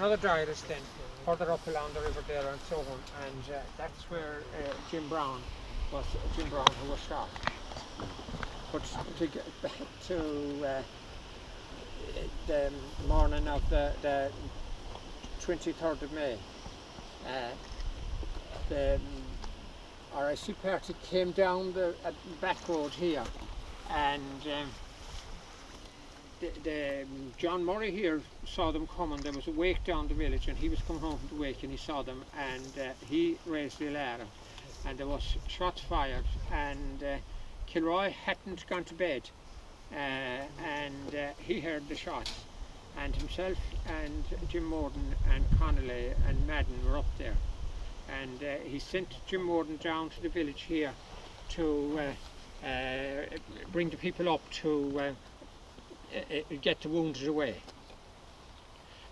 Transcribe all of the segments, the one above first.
another diarist then, further up along the river there and so on, and that's where Jim Brown, who was shot. But to get back to the morning of the 23rd of May, the RIC party came down the back road here, and John Murray here saw them coming. There was a wake down the village, and he was coming home from the wake and he saw them, and he raised Glenlara, and there was shots fired, and Kilroy hadn't gone to bed, and he heard the shots, and himself and Jim Morden and Connolly and Madden were up there, and he sent Jim Morden down to the village here to bring the people up to get the wounded away,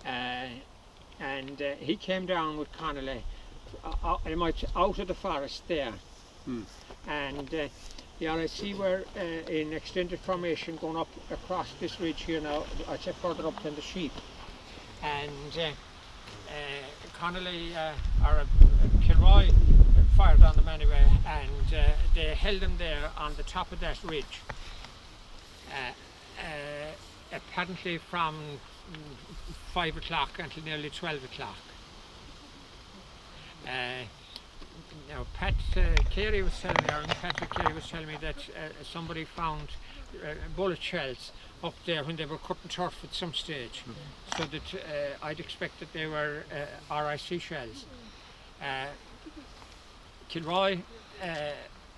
and he came down with Connolly out of the forest there, and the RIC were in extended formation going up across this ridge here now, I'd say further up than the sheep, and Connolly or Kilroy fired on them anyway, and they held them there on the top of that ridge. Apparently from 5 o'clock until nearly 12 o'clock. Now Pat Carey was telling me, or Patrick Carey was telling me that somebody found bullet shells up there when they were cutting turf at some stage, so that I'd expect that they were RIC shells. Kilroy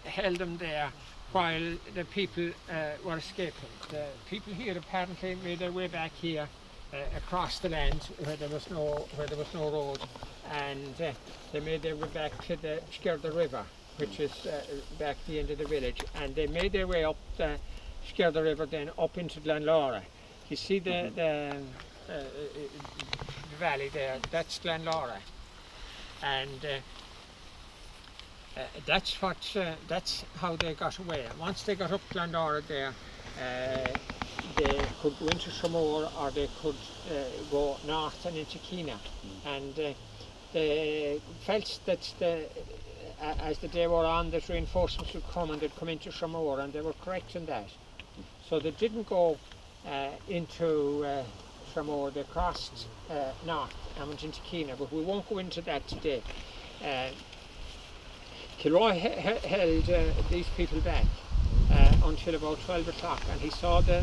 held them there while the people were escaping. The people here apparently made their way back here across the land where there was no road, and they made their way back to the Skerda River, which is back at the end of the village, and they made their way up the Skerda River, then up into Glenlara. You see the valley there, that's Glenlara, and that's how they got away. Once they got up Glenlara there, they could go into Tramore, or they could go north and into Keena, and they felt that as the day wore on, that reinforcements would come and they'd come into Tramore, and they were correct in that. So they didn't go into Tramore, they crossed north and went into Keena, but we won't go into that today. Kilroy held these people back until about 12 o'clock, and he saw the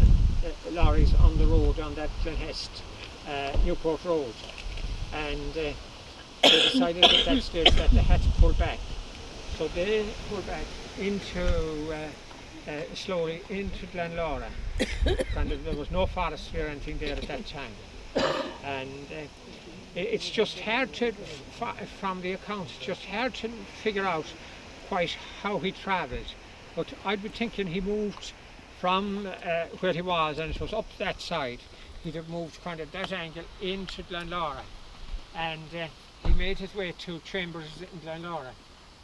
lorries on the road, on that Glenhest Newport Road, and they decided at that stage that they had to pull back. So they pulled back into slowly into Glenlara, and there was no forest or anything there at that time, and it's just hard to, from the accounts, it's just hard to figure out quite how he travelled. But I'd be thinking he moved from where he was, and it was up that side. He'd have moved kind of that angle into Glenlara, and he made his way to Chambers in Glenlara,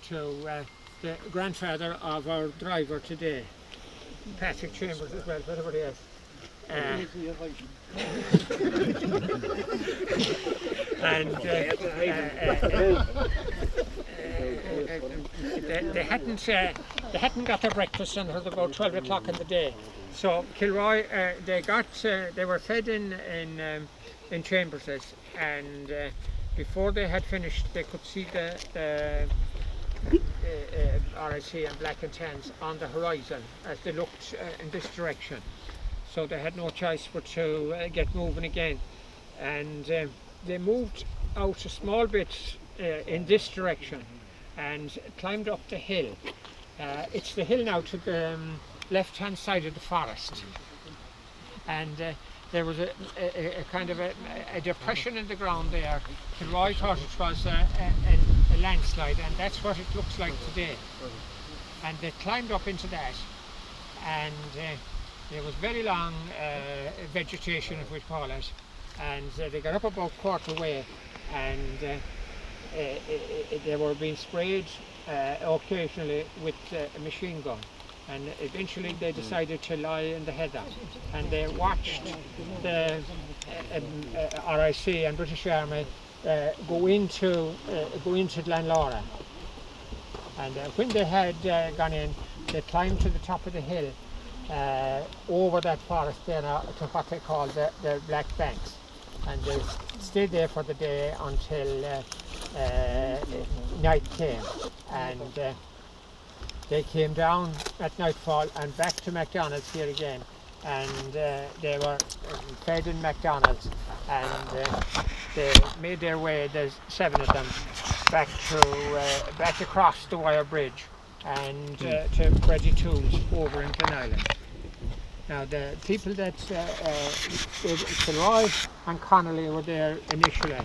to the grandfather of our driver today, Patrick Chambers as well, whatever he is. And they hadn't got their breakfast until about 12 o'clock in the day. So Kilroy, they were fed in Chambers's, and before they had finished, they could see the RIC and Black and Tans on the horizon as they looked in this direction. So they had no choice but to get moving again, and they moved out a small bit in this direction and climbed up the hill. It's the hill now to the left hand side of the forest, and there was a kind of a depression in the ground there. Kilroy thought it was a landslide, and that's what it looks like today. And they climbed up into that, and there was very long vegetation, if we call it, and they got up about quarter way, and they were being sprayed occasionally with a machine gun, and eventually they decided to lie in the heather, and they watched the RIC and British Army go into Glenlara. And when they had gone in, they climbed to the top of the hill over that forest there to what they call the Black Banks, and they stayed there for the day until night came, and they came down at nightfall and back to McDonald's here again, and they were fed in McDonald's, and they made their way, there's 7 of them, back across the wire bridge and to Reggie Tools over in Glenlara. Now the people that Kilroy and Connolly were there initially,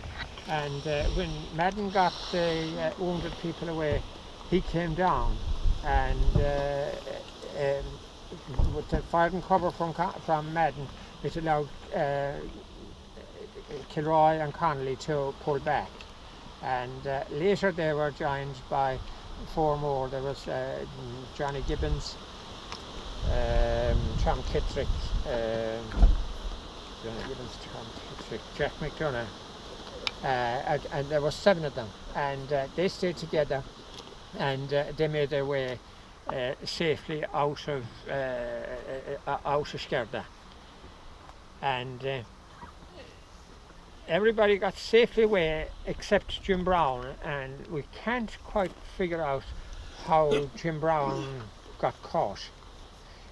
and when Madden got the wounded people away, he came down, and with the firing cover from Madden, it allowed Kilroy and Connolly to pull back, and later they were joined by 4 more. There was Johnny Gibbons, Tom Kittrick, Jack McDonough, and there were 7 of them, and they stayed together, and they made their way safely out of Skerda, and everybody got safely away except Jim Brown, and we can't quite figure out how Jim Brown got caught.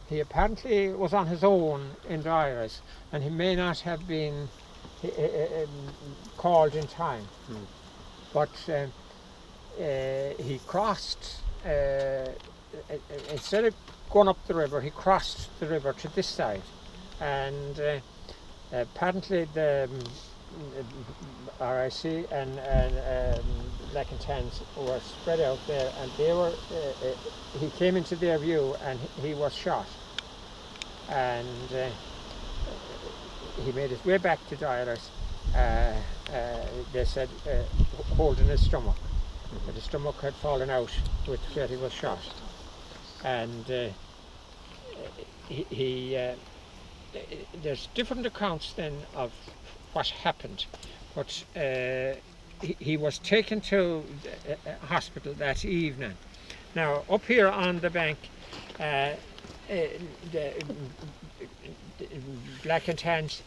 He apparently was on his own in Iris, and he may not have been called in time, but he crossed, instead of going up the river, he crossed the river to this side, and apparently the RIC and Black and Tans were spread out there, and they were. He came into their view, and he was shot, and he made his way back to Dyer's. They said holding his stomach, but his stomach had fallen out with where he was shot, and there's different accounts then of what happened, but he was taken to hospital that evening. Now up here on the bank, the Black and Tans,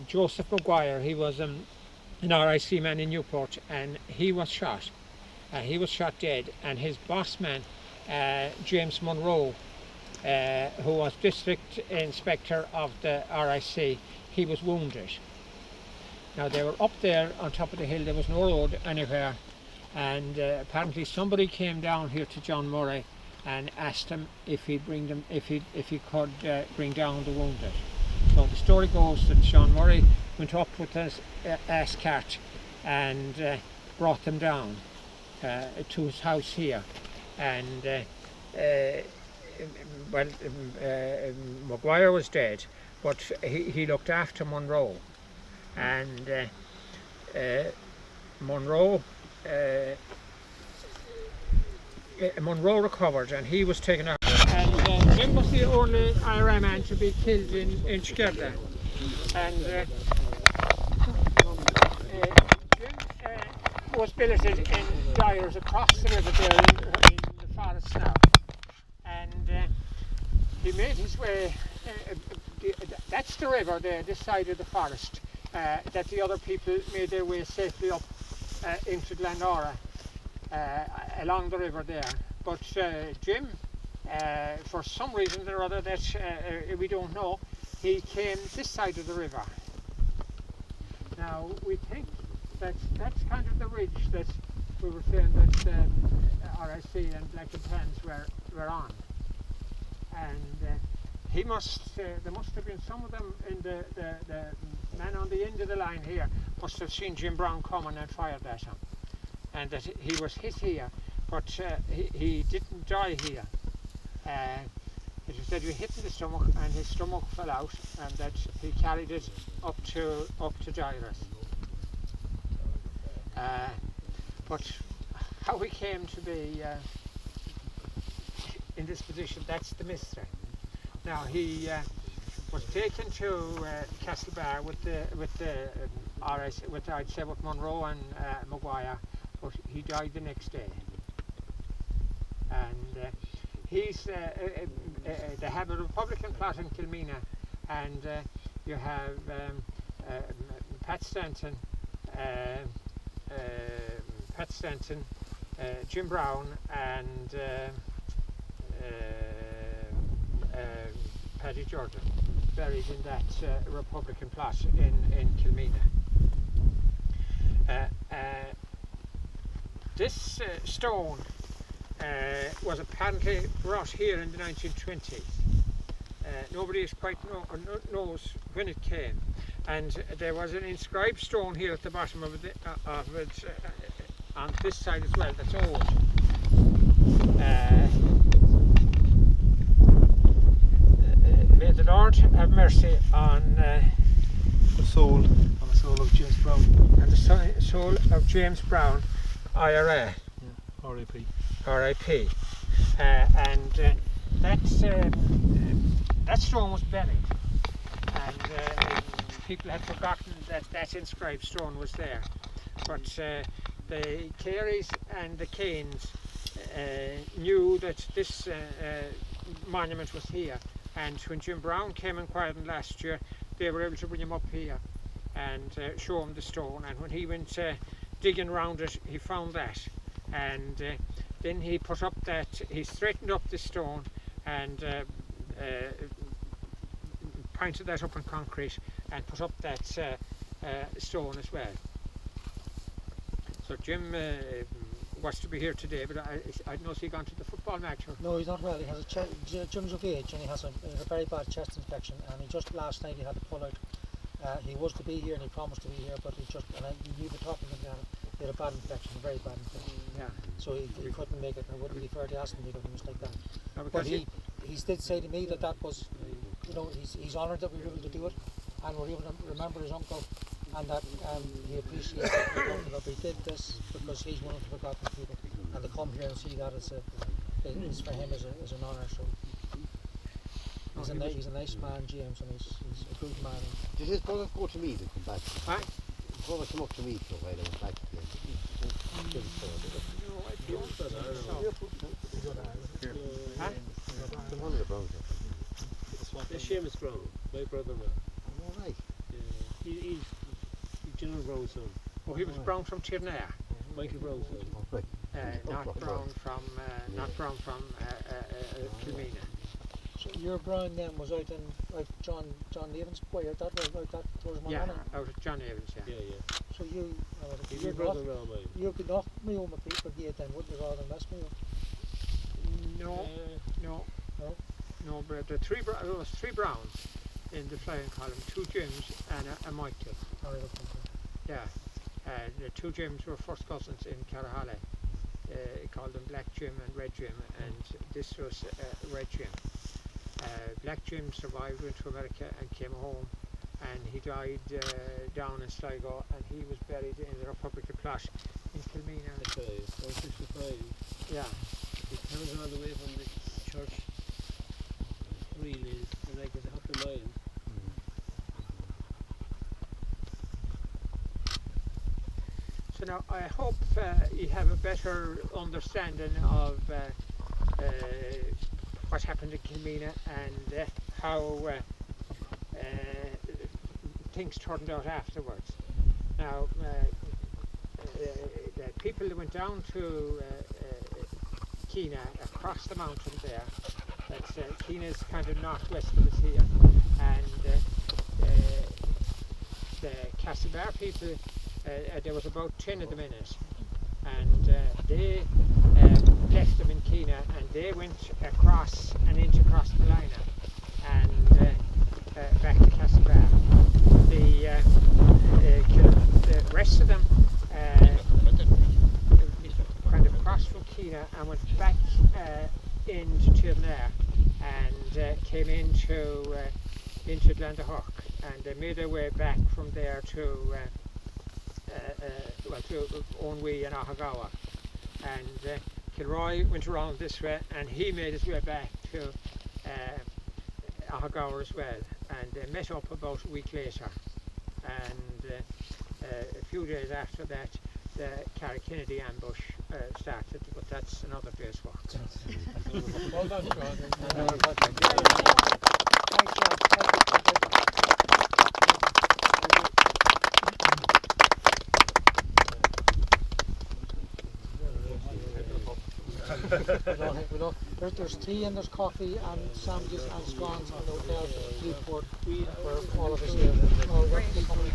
Joseph Maguire, he was an RIC man in Newport, and he was shot. He was shot dead, and his boss man, James Munro, who was district inspector of the RIC, he was wounded. Now they were up there on top of the hill, there was no road anywhere, and apparently somebody came down here to John Murray and asked him if he could bring down the wounded. So the story goes that John Murray went up with his ass cart and brought them down to his house here, and Maguire was dead, but he looked after Munro, and Munro recovered, and he was taken out. And Jim was the only IRA man to be killed in Skerda, and Jim was billeted in Dyers across the river there in the forest now, and he made his way. That's the river there, this side of the forest, that the other people made their way safely up into Glenlara, along the river there. But Jim, for some reason or other that we don't know, he came this side of the river. Now we think that that's kind of the ridge that we were saying that RIC and Black and Tans were on, and there must have been some of them in the man on the end of the line here must have seen Jim Brown coming and fired at him, and that he was hit here, but he didn't die here. It was said he hit in the stomach, and his stomach fell out, and that he carried it up to Jairus. But how he came to be in this position, that's the Mister. Now he was taken to Castlebar with the RS, I'd say with Monroe and Maguire, but he died the next day. And they have a Republican plot in Kilmina, and you have Pat Stanton, Jim Brown, and Paddy Jordan, buried in that Republican plot in Kilmina. This stone was apparently brought here in the 1920s. Nobody is quite knows when it came, and there was an inscribed stone here at the bottom of it, on this side as well, that's old. May the Lord have mercy on the soul of James Brown. And the soul of James Brown, IRA. Yeah, R.I.P. R.I.P. And that stone was buried, and people had forgotten that that inscribed stone was there. But the Careys and the Canes knew that this monument was here, and when Jim Brown came and inquired him last year, they were able to bring him up here and show him the stone. And when he went digging around it, he found that, and then he put up he straightened up the stone and pointed that up in concrete and put up that stone as well. So Jim was to be here today, but I don't know if he's gone to the football match. Or? No, he's not well. He has Jim's of age, and he has a very bad chest infection, and he just last night he had to pull out. He was to be here and he promised to be here, but he just, and you were talking to him, he had a bad infection, a very bad infection. Yeah. So he couldn't make it, and it wouldn't be fair to ask him to do things like that. No, but he did say to me that was, you know, he's honoured that we were able to do it, and we're able to remember his uncle, and that he appreciates that we did this because he's one of the forgotten people, and to come here and see that is for him is an honour. So he's a nice man, James, and he's a good man. Did his brother go to meet and come back? Aye. His brother came up to meet for a while and went back again. No, I don't so. One of the Browns. It's Seamus Brown, my brother-in-law. All right. He's General Brown's son. Oh, he was Brown from Tirnair. Michael Brown's son. Oh, right. Not Brown from Kilmina. So your Brown then was out in John Evans' boy, that was Yeah, out of John Evans, yeah. Yeah. So you He's your brother-in-law, mine. you could knock me on my brigade then, wouldn't you, rather than mess me up? No, but there was three Browns in the flying column, 2 Jims and a Michael. Yeah, the 2 Jims were first cousins in Carahale. He called them Black Jim and Red Jim, and this was Red Jim. Black Jim survived, went to America and came home, and he died down in Sligo, and he was buried in the Republican plot in Kilmina. Okay, 65. Yeah. He comes all the way from the church, really, and like it's half a mile. So now I hope you have a better understanding of what happened in Kilmina and how things turned out afterwards. Now the people that went down to Keena across the mountain there, that's Keena's kind of northwest of us here, and the Castlebar people, there was about 10 of them in it, and they left them in Keena and they went across and into Crossmolina and back to Castlebar. The rest of them kind of crossed from Keena and went back into Tirnair and came into Glenlara, and they made their way back from there to Onwy and Ahagawa, and Kilroy went around this way, and he made his way back to Ahagaur as well, and they met up about a week later, and a few days after that the Kennedy ambush started, but that's another day's work. Well done, Sean. Thanks, John. There's tea and there's coffee and sandwiches and scones and the hotel Newport for all of us here. All the company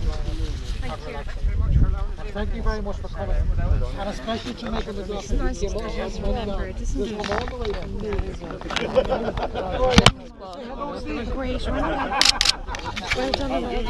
and thank you very much for coming, and especially to making the drop. It's nice to just remember it, isn't it? Great. Well done.